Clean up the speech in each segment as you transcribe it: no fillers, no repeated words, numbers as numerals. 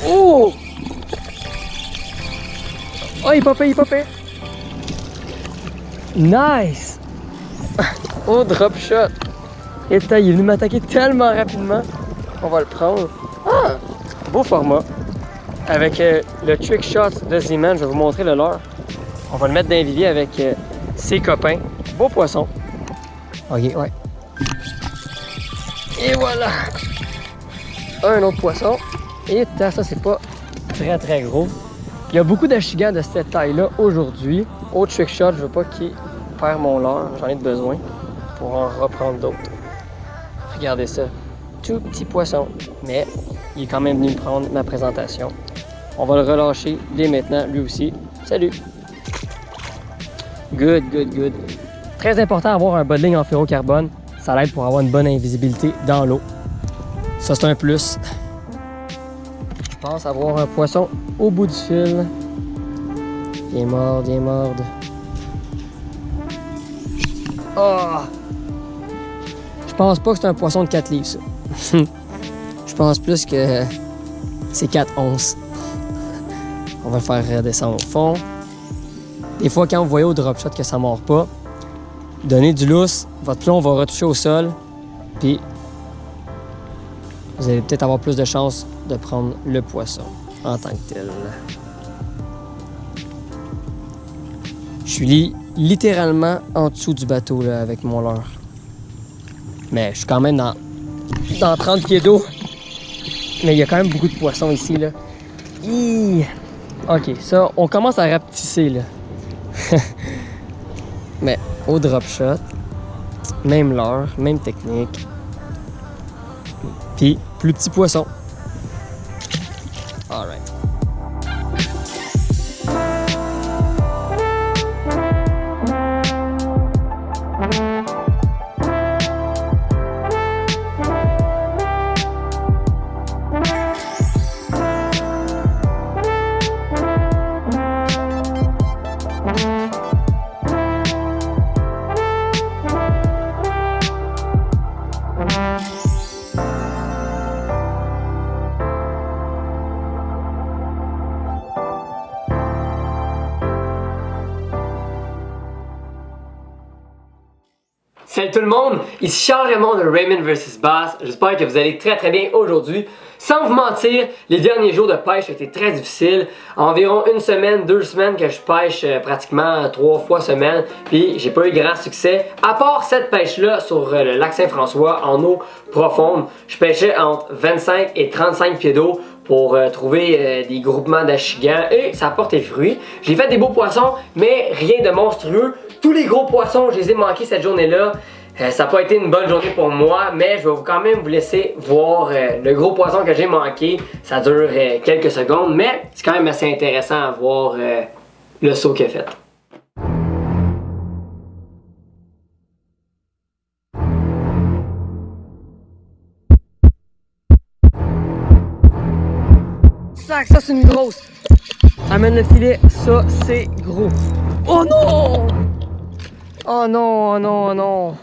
Oh! Oh, il popait, il popait. Nice! Oh, drop shot. Et putain, il est venu m'attaquer tellement rapidement. On va le prendre. Ah! Beau format. Avec le trick shot de Z-Man, je vais vous montrer le leurre. On va le mettre dans le vivier avec ses copains. Beau poisson. Ok, ouais. Et voilà! Un autre poisson. Et putain, ça c'est pas très gros. Il y a beaucoup d'achigans de cette taille-là aujourd'hui. Au trick shot, je veux pas qu'il perd mon leurre. J'en ai besoin pour en reprendre d'autres. Regardez ça. Tout petit poisson. Mais il est quand même venu me prendre ma présentation. On va le relâcher dès maintenant, lui aussi. Salut! Good. Très important d'avoir un bas de ligne en ferrocarbone. Ça l'aide pour avoir une bonne invisibilité dans l'eau. Ça, c'est un plus. Je pense avoir un poisson au bout du fil. Viens mordre. Oh! Je pense pas que c'est un poisson de 4 livres, ça. Je pense plus que c'est 4 onces. On va le faire redescendre au fond. Des fois, quand vous voyez au drop shot que ça ne mord pas, donnez du lousse, votre plomb va retoucher au sol, puis vous allez peut-être avoir plus de chances de prendre le poisson en tant que tel. Je suis littéralement en dessous du bateau là, avec mon leurre. Mais je suis quand même dans 30 pieds d'eau. Mais il y a quand même beaucoup de poissons ici, là. Hi! Ok, ça, on commence à rapetisser, là. Mais au drop shot, même leurre, même technique. Puis, plus petit poisson. Alright. Salut tout le monde, ici Charles Raymond de Raymond vs Bass. J'espère que vous allez très bien aujourd'hui. Sans vous mentir, les derniers jours de pêche ont été très difficiles. Environ une semaine, 2 semaines que je pêche pratiquement 3 fois semaine. Puis j'ai pas eu grand succès. À part cette pêche-là sur le lac Saint-François en eau profonde, je pêchais entre 25 et 35 pieds d'eau pour trouver des groupements d'achigans et ça a porté fruit. J'ai fait des beaux poissons, mais rien de monstrueux. Tous les gros poissons, je les ai manqués cette journée-là. Ça n'a pas été une bonne journée pour moi, mais je vais quand même vous laisser voir le gros poisson que j'ai manqué. Ça dure quelques secondes, mais c'est quand même assez intéressant à voir le saut qu'il a fait. Sac, ça c'est une grosse. Amène le filet, ça c'est gros. Oh non! Oh non.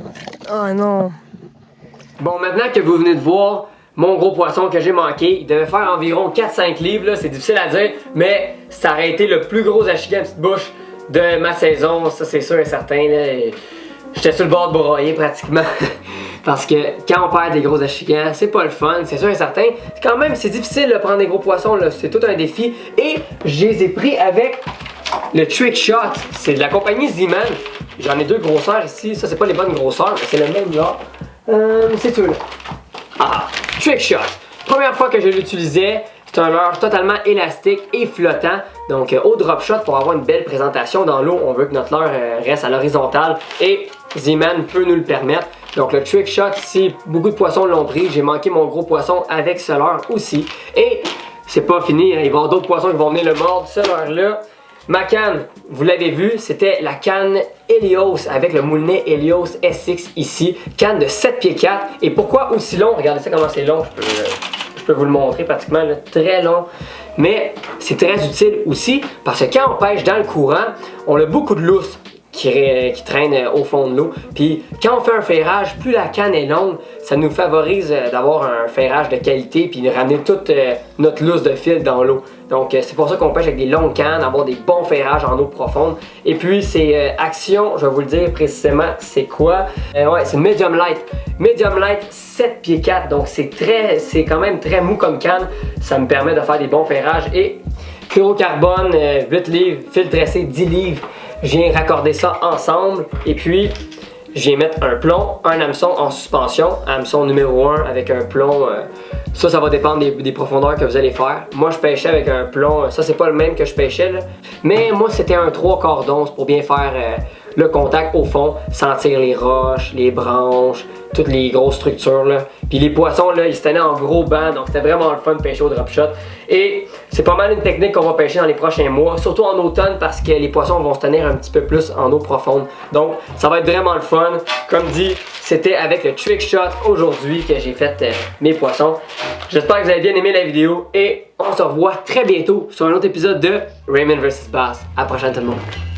Oh non. Bon, maintenant que vous venez de voir mon gros poisson que j'ai manqué, il devait faire environ 4-5 livres, là, c'est difficile à dire, mais ça aurait été le plus gros achigan petite bouche de ma saison, ça c'est sûr et certain. J'étais sur le bord de broyer pratiquement. Parce que quand on perd des gros achigans, c'est pas le fun, c'est sûr et certain. Quand même, c'est difficile de prendre des gros poissons, c'est tout un défi. Et je les ai pris avec le Trick Shot. C'est de la compagnie Z-Man. J'en ai 2 grosseurs ici. Ça, c'est pas les bonnes grosseurs, mais c'est le même là. C'est tout là. Ah, Trick Shot. Première fois que je l'utilisais, c'est un leurre totalement élastique et flottant. Donc au drop shot, pour avoir une belle présentation dans l'eau, on veut que notre leurre reste à l'horizontale et Z-Man peut nous le permettre. Donc le trick shot, ici, beaucoup de poissons l'ont pris. J'ai manqué mon gros poisson avec ce leurre aussi. Et c'est pas fini, hein. Il va y avoir d'autres poissons qui vont venir le mordre. Ce leurre-là, ma canne, vous l'avez vu, c'était la canne Helios avec le moulinet Helios SX ici. Canne de 7 pieds 4. Et pourquoi aussi long? Regardez ça comment c'est long. Je peux vous le montrer pratiquement, là, très long. Mais c'est très utile aussi parce que quand on pêche dans le courant, on a beaucoup de lousse qui traînent au fond de l'eau. Puis quand on fait un ferrage, plus la canne est longue, ça nous favorise d'avoir un ferrage de qualité puis de ramener toute notre lousse de fil dans l'eau. Donc c'est pour ça qu'on pêche avec des longues cannes, avoir des bons ferrages en eau profonde. Et puis c'est Action, je vais vous le dire précisément c'est quoi. Ouais, c'est Medium Light. Medium Light 7 pieds 4, donc c'est quand même très mou comme canne. Ça me permet de faire des bons ferrages. Et fluorocarbone 8 livres, fil tressé 10 livres. Je viens raccorder ça ensemble. Et puis je viens mettre un plomb, un hameçon en suspension, hameçon numéro 1 avec un plomb. Ça va dépendre des profondeurs que vous allez faire. Moi, je pêchais avec un plomb, ça c'est pas le même que je pêchais là. Mais moi, c'était un 3/4 d'once pour bien faire le contact au fond, sentir les roches, les branches, toutes les grosses structures là. Puis les poissons là, ils se tenaient en gros banc, donc c'était vraiment le fun de pêcher au drop shot. Et c'est pas mal une technique qu'on va pêcher dans les prochains mois, surtout en automne parce que les poissons vont se tenir un petit peu plus en eau profonde. Donc ça va être vraiment le fun. Comme dit, c'était avec le Trick Shot aujourd'hui que j'ai fait mes poissons. J'espère que vous avez bien aimé la vidéo et on se revoit très bientôt sur un autre épisode de Raymond vs Bass. À la prochaine tout le monde.